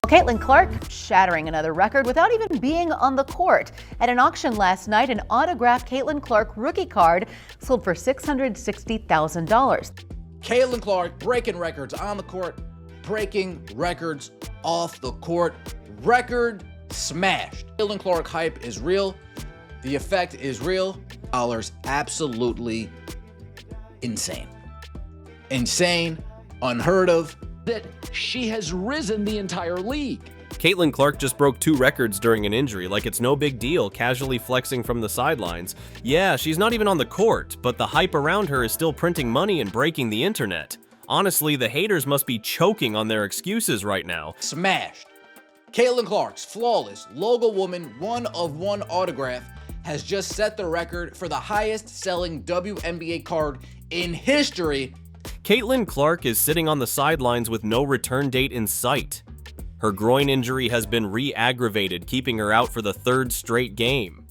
Caitlin Clark shattering another record without even being on the court. At an auction last night, an autographed Caitlin Clark rookie card sold for $660,000. Caitlin Clark breaking records on the court, breaking records off the court. Record smashed. Caitlin Clark hype is real. The effect is real. Dollars absolutely insane. Insane, unheard of. That she has risen the entire league. Caitlin Clark just broke 2 records during an injury, like it's no big deal, casually flexing from the sidelines. Yeah, she's not even on the court, but the hype around her is still printing money and breaking the internet. Honestly, the haters must be choking on their excuses right now. Smashed. Caitlin Clark's flawless logo woman 1-of-1 autograph has just set the record for the highest selling WNBA card in history. Caitlin Clark is sitting on the sidelines with no return date in sight. Her groin injury has been re-aggravated, keeping her out for the 3rd straight game.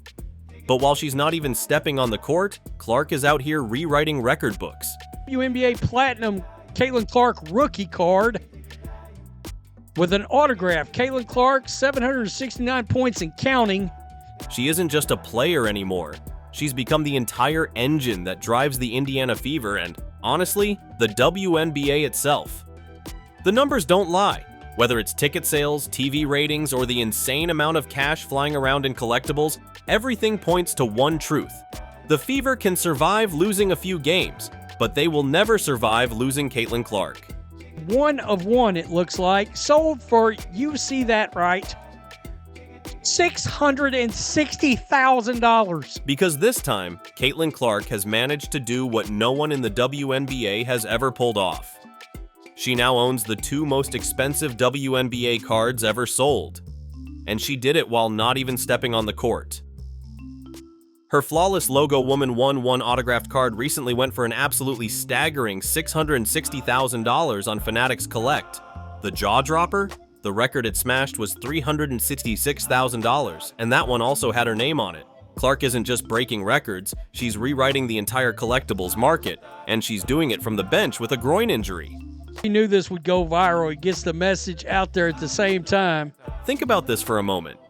But while she's not even stepping on the court, Clark is out here rewriting record books. WNBA Platinum Caitlin Clark rookie card with an autograph. Caitlin Clark, 769 points and counting. She isn't just a player anymore. She's become the entire engine that drives the Indiana Fever and, honestly, the WNBA itself. The numbers don't lie. Whether it's ticket sales, TV ratings, or the insane amount of cash flying around in collectibles, everything points to one truth. The Fever can survive losing a few games, but they will never survive losing Caitlin Clark. 1-of-1, it looks like. Sold for, you see that right, $660,000. Because this time, Caitlin Clark has managed to do what no one in the WNBA has ever pulled off. She now owns the 2 most expensive WNBA cards ever sold. And she did it while not even stepping on the court. Her flawless logo Woman 1-1 autographed card recently went for an absolutely staggering $660,000 on Fanatics Collect. The jaw dropper? The record it smashed was $366,000, and that one also had her name on it. Clark isn't just breaking records, she's rewriting the entire collectibles market, and she's doing it from the bench with a groin injury. He knew this would go viral. He gets the message out there at the same time. Think about this for a moment.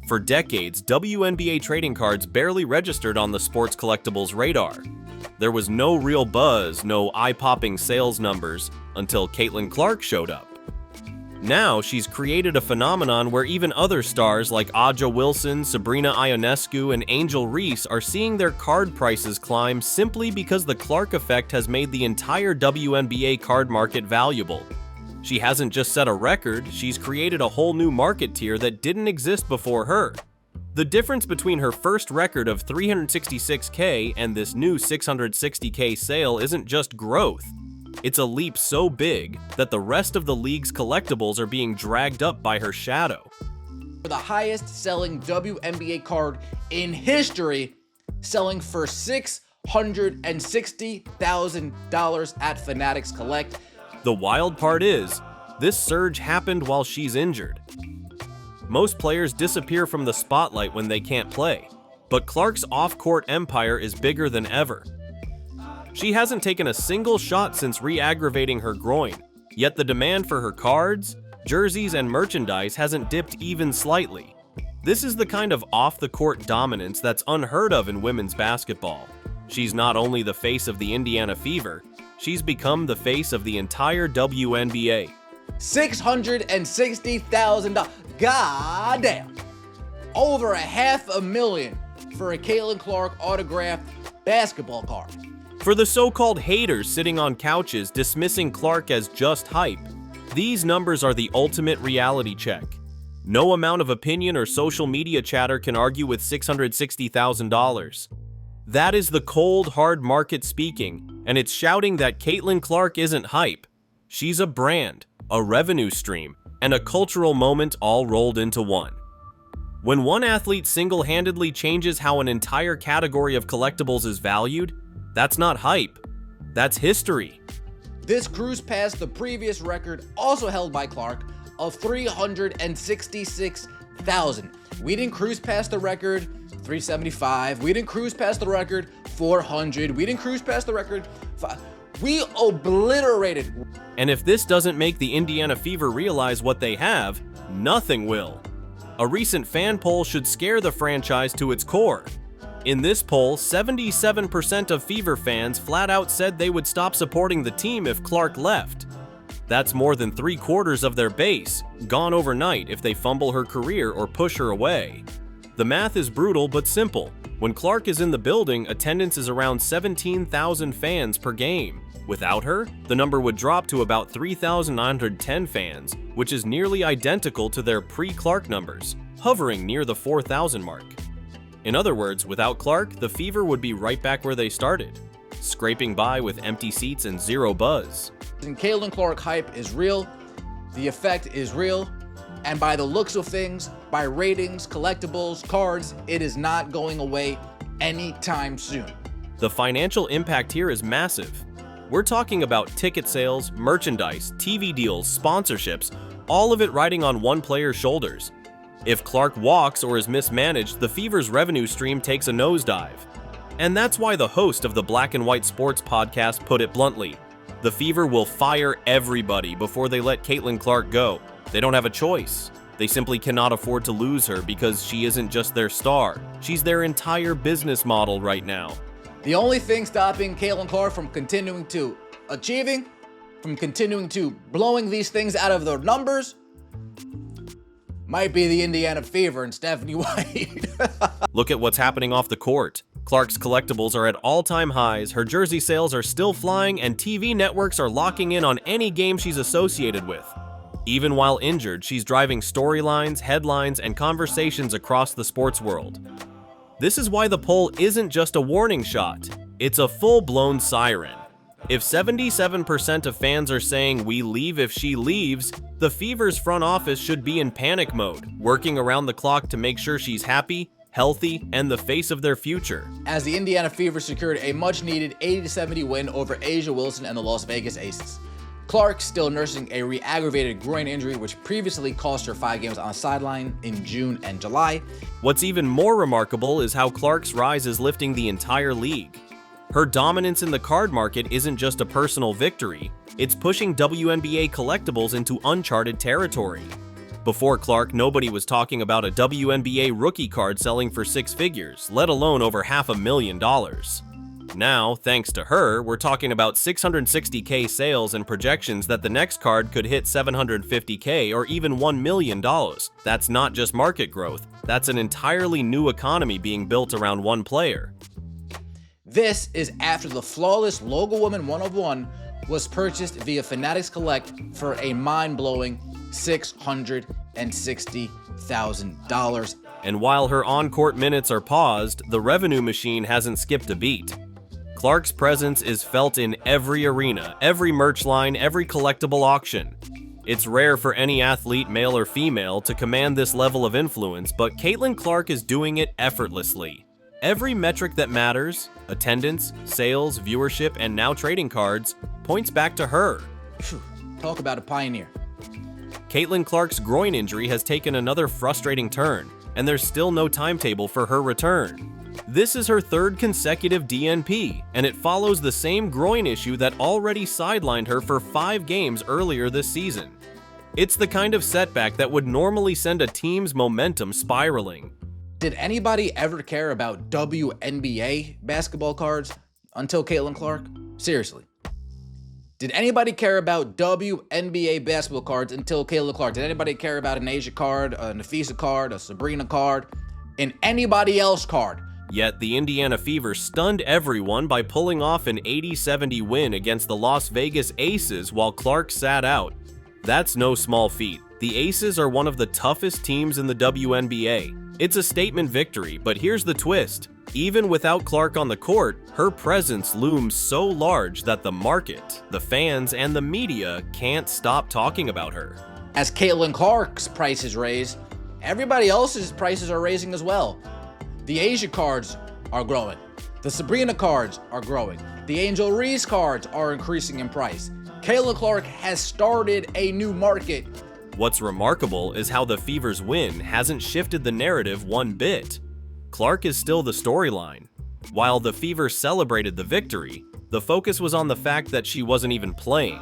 For decades, WNBA trading cards barely registered on the sports collectibles radar. There was no real buzz, no eye-popping sales numbers, until Caitlin Clark showed up. Now, she's created a phenomenon where even other stars like Aja Wilson, Sabrina Ionescu, and Angel Reese are seeing their card prices climb simply because the Clark effect has made the entire WNBA card market valuable. She hasn't just set a record, she's created a whole new market tier that didn't exist before her. The difference between her first record of $366K and this new $660K sale isn't just growth. It's a leap so big that the rest of the league's collectibles are being dragged up by her shadow. For the highest selling WNBA card in history, selling for $660,000 at Fanatics Collect. The wild part is, this surge happened while she's injured. Most players disappear from the spotlight when they can't play, but Clark's off-court empire is bigger than ever. She hasn't taken a single shot since re-aggravating her groin, yet the demand for her cards, jerseys, and merchandise hasn't dipped even slightly. This is the kind of off-the-court dominance that's unheard of in women's basketball. She's not only the face of the Indiana Fever, she's become the face of the entire WNBA. $660,000. God damn. Over $500,000 for a Caitlin Clark autographed basketball card. For the so-called haters sitting on couches dismissing Clark as just hype, these numbers are the ultimate reality check. No amount of opinion or social media chatter can argue with $660,000. That is the cold, hard market speaking, and it's shouting that Caitlin Clark isn't hype. She's a brand, a revenue stream, and a cultural moment all rolled into one. When one athlete single-handedly changes how an entire category of collectibles is valued, that's not hype, that's history. This cruise past the previous record, also held by Clark, of $366,000. We didn't cruise past the record $375. We didn't cruise past the record $400. We didn't cruise past the record $5. We obliterated. And if this doesn't make the Indiana Fever realize what they have, Nothing will. A recent fan poll should scare the franchise to its core. In this poll, 77% of Fever fans flat out said they would stop supporting the team if Clark left. That's more than 3/4 of their base, gone overnight if they fumble her career or push her away. The math is brutal but simple. When Clark is in the building, attendance is around 17,000 fans per game. Without her, the number would drop to about 3,910 fans, which is nearly identical to their pre-Clark numbers, hovering near the 4,000 mark. In other words, without Clark, the Fever would be right back where they started, scraping by with empty seats and zero buzz. And Caitlin Clark hype is real, the effect is real, and by the looks of things, by ratings, collectibles, cards, it is not going away anytime soon. The financial impact here is massive. We're talking about ticket sales, merchandise, TV deals, sponsorships, all of it riding on one player's shoulders. If Clark walks or is mismanaged, the Fever's revenue stream takes a nosedive. And that's why the host of the Black and White Sports podcast put it bluntly. The Fever will fire everybody before they let Caitlin Clark go. They don't have a choice. They simply cannot afford to lose her because she isn't just their star. She's their entire business model right now. The only thing stopping Caitlin Clark from continuing to achieving, from continuing to blowing these things out of their numbers, might be the Indiana Fever and Stephanie White. Look at what's happening off the court. Clark's collectibles are at all-time highs, her jersey sales are still flying, and TV networks are locking in on any game she's associated with. Even while injured, she's driving storylines, headlines, and conversations across the sports world. This is why the poll isn't just a warning shot, it's a full-blown siren. If 77% of fans are saying we leave if she leaves, the Fever's front office should be in panic mode, working around the clock to make sure she's happy, healthy, and the face of their future. As the Indiana Fever secured a much-needed 80-70 win over A'ja Wilson and the Las Vegas Aces. Clark still nursing a re-aggravated groin injury which previously cost her 5 games on the sideline in June and July. What's even more remarkable is how Clark's rise is lifting the entire league. Her dominance in the card market isn't just a personal victory, it's pushing WNBA collectibles into uncharted territory. Before Clark, nobody was talking about a WNBA rookie card selling for 6 figures, let alone over $500,000. Now, thanks to her, we're talking about 660K sales and projections that the next card could hit 750K or even $1 million. That's not just market growth, that's an entirely new economy being built around one player. This is after the flawless Logo Woman 101 was purchased via Fanatics Collect for a mind-blowing $660,000. And while her on-court minutes are paused, the revenue machine hasn't skipped a beat. Clark's presence is felt in every arena, every merch line, every collectible auction. It's rare for any athlete, male or female, to command this level of influence, but Caitlin Clark is doing it effortlessly. Every metric that matters, attendance, sales, viewership, and now trading cards, points back to her. Talk about a pioneer. Caitlin Clark's groin injury has taken another frustrating turn, and there's still no timetable for her return. This is her 3rd consecutive DNP, and it follows the same groin issue that already sidelined her for 5 games earlier this season. It's the kind of setback that would normally send a team's momentum spiraling. Did anybody ever care about WNBA basketball cards until Caitlin Clark? Seriously. Did anybody care about WNBA basketball cards until Caitlin Clark? Did anybody care about an A'ja card, a Nafisa card, a Sabrina card, an anybody else card? Yet the Indiana Fever stunned everyone by pulling off an 80-70 win against the Las Vegas Aces while Clark sat out. That's no small feat. The Aces are one of the toughest teams in the WNBA. It's a statement victory, but here's the twist. Even without Clark on the court, her presence looms so large that the market, the fans, and the media can't stop talking about her. As Caitlin Clark's prices raise, everybody else's prices are raising as well. The A'ja cards are growing. The Sabrina cards are growing. The Angel Reese cards are increasing in price. Caitlin Clark has started a new market. What's remarkable is how the Fever's win hasn't shifted the narrative one bit. Clark is still the storyline. While the Fever celebrated the victory, the focus was on the fact that she wasn't even playing.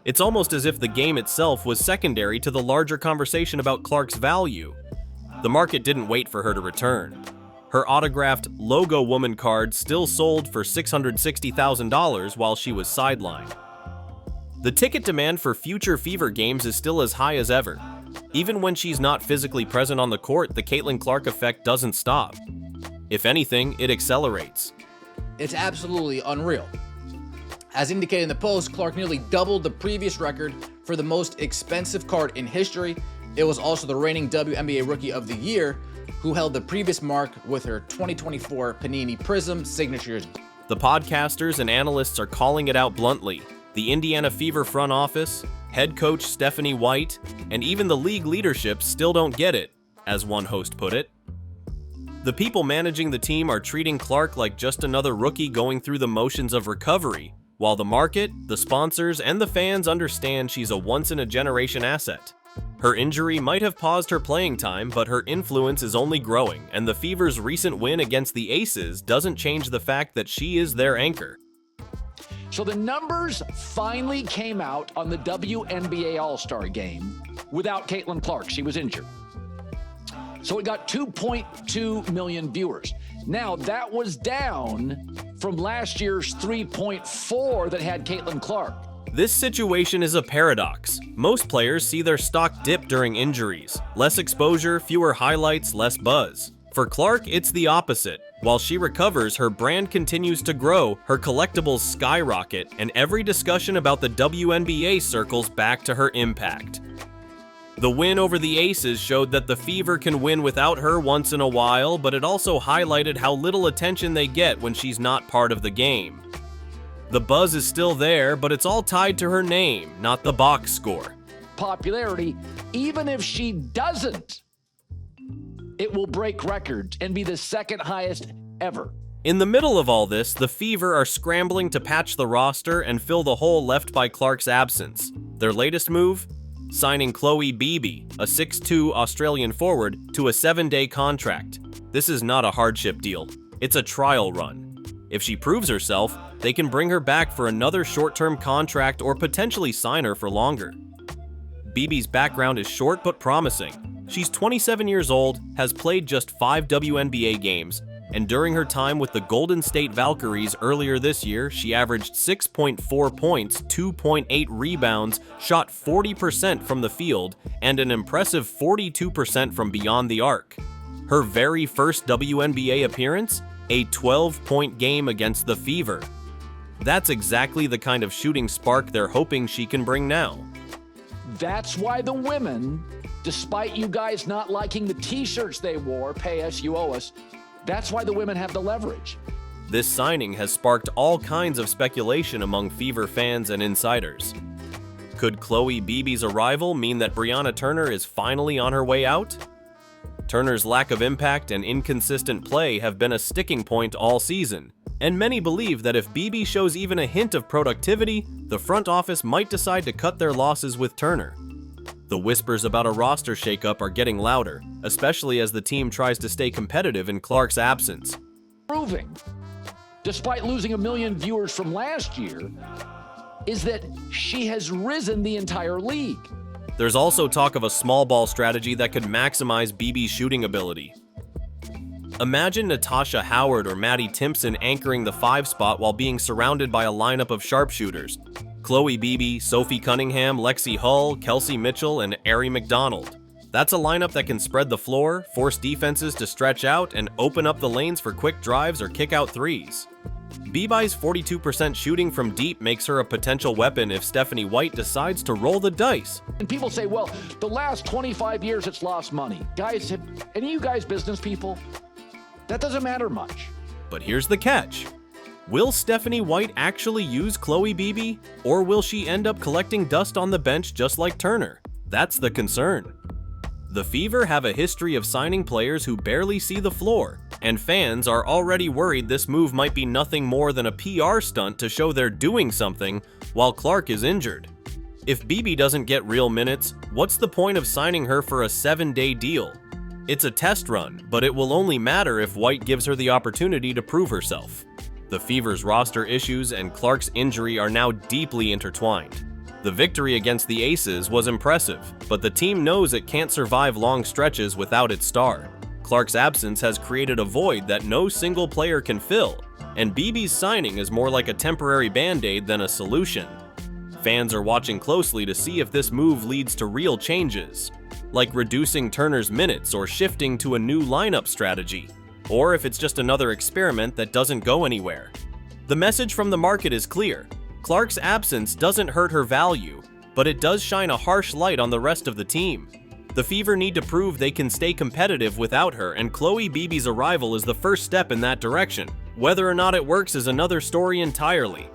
It's almost as if the game itself was secondary to the larger conversation about Clark's value. The market didn't wait for her to return. Her autographed Logo Woman card still sold for $660,000 while she was sidelined. The ticket demand for future Fever games is still as high as ever. Even when she's not physically present on the court, the Caitlin Clark effect doesn't stop. If anything, it accelerates. It's absolutely unreal. As indicated in the post, Clark nearly doubled the previous record for the most expensive card in history. It was also the reigning WNBA Rookie of the Year, who held the previous mark with her 2024 Panini Prism Signatures. The podcasters and analysts are calling it out bluntly. The Indiana Fever front office, head coach Stephanie White, and even the league leadership still don't get it, as one host put it. The people managing the team are treating Clark like just another rookie going through the motions of recovery, while the market, the sponsors, and the fans understand she's a once-in-a-generation asset. Her injury might have paused her playing time, but her influence is only growing, and the Fever's recent win against the Aces doesn't change the fact that she is their anchor. So the numbers finally came out on the WNBA All-Star game without Caitlin Clark. She was injured. So it got 2.2 million viewers. Now, that was down from last year's 3.4 that had Caitlin Clark. This situation is a paradox. Most players see their stock dip during injuries. Less exposure, fewer highlights, less buzz. For Clark, it's the opposite. While she recovers, her brand continues to grow, her collectibles skyrocket, and every discussion about the WNBA circles back to her impact. The win over the Aces showed that the Fever can win without her once in a while, but it also highlighted how little attention they get when she's not part of the game. The buzz is still there, but it's all tied to her name, not the box score. Popularity, even if she doesn't, it will break records and be the second highest ever. In the middle of all this, the Fever are scrambling to patch the roster and fill the hole left by Clark's absence. Their latest move? Signing Chloe Beebe, a 6'2" Australian forward, to a 7-day contract. This is not a hardship deal. It's a trial run. If she proves herself, they can bring her back for another short-term contract or potentially sign her for longer. Beebe's background is short but promising. She's 27 years old, has played just 5 WNBA games, and during her time with the Golden State Valkyries earlier this year, she averaged 6.4 points, 2.8 rebounds, shot 40% from the field, and an impressive 42% from beyond the arc. Her very first WNBA appearance? A 12-point game against the Fever. That's exactly the kind of shooting spark they're hoping she can bring now. That's why the women, despite you guys not liking the t-shirts they wore, pay us, you owe us, that's why the women have the leverage. This signing has sparked all kinds of speculation among Fever fans and insiders. Could Chloe Beebe's arrival mean that Brianna Turner is finally on her way out? Turner's lack of impact and inconsistent play have been a sticking point all season, and many believe that if Beebe shows even a hint of productivity, the front office might decide to cut their losses with Turner. The whispers about a roster shakeup are getting louder, especially as the team tries to stay competitive in Clark's absence. Proving, despite losing 1 million viewers from last year, is that she has risen the entire league. There's also talk of a small ball strategy that could maximize Beebe's shooting ability. Imagine Natasha Howard or Maddie Timpson anchoring the 5 spot while being surrounded by a lineup of sharpshooters. Chloe Beebe, Sophie Cunningham, Lexi Hull, Kelsey Mitchell, and Ari McDonald. That's a lineup that can spread the floor, force defenses to stretch out, and open up the lanes for quick drives or kick-out threes. Beebe's 42% shooting from deep makes her a potential weapon if Stephanie White decides to roll the dice. And people say, well, the last 25 years it's lost money. Guys, have any of you guys business people? That doesn't matter much. But here's the catch. Will Stephanie White actually use Chloe Beebe, or will she end up collecting dust on the bench just like Turner? That's the concern. The Fever have a history of signing players who barely see the floor, and fans are already worried this move might be nothing more than a PR stunt to show they're doing something while Clark is injured. If Beebe doesn't get real minutes, what's the point of signing her for a 7-day deal? It's a test run, but it will only matter if White gives her the opportunity to prove herself. The Fever's roster issues and Clark's injury are now deeply intertwined. The victory against the Aces was impressive, but the team knows it can't survive long stretches without its star. Clark's absence has created a void that no single player can fill, and BB's signing is more like a temporary band-aid than a solution. Fans are watching closely to see if this move leads to real changes, like reducing Turner's minutes or shifting to a new lineup strategy, or if it's just another experiment that doesn't go anywhere. The message from the market is clear. Clark's absence doesn't hurt her value, but it does shine a harsh light on the rest of the team. The Fever need to prove they can stay competitive without her, and Chloe Beebe's arrival is the first step in that direction. Whether or not it works is another story entirely.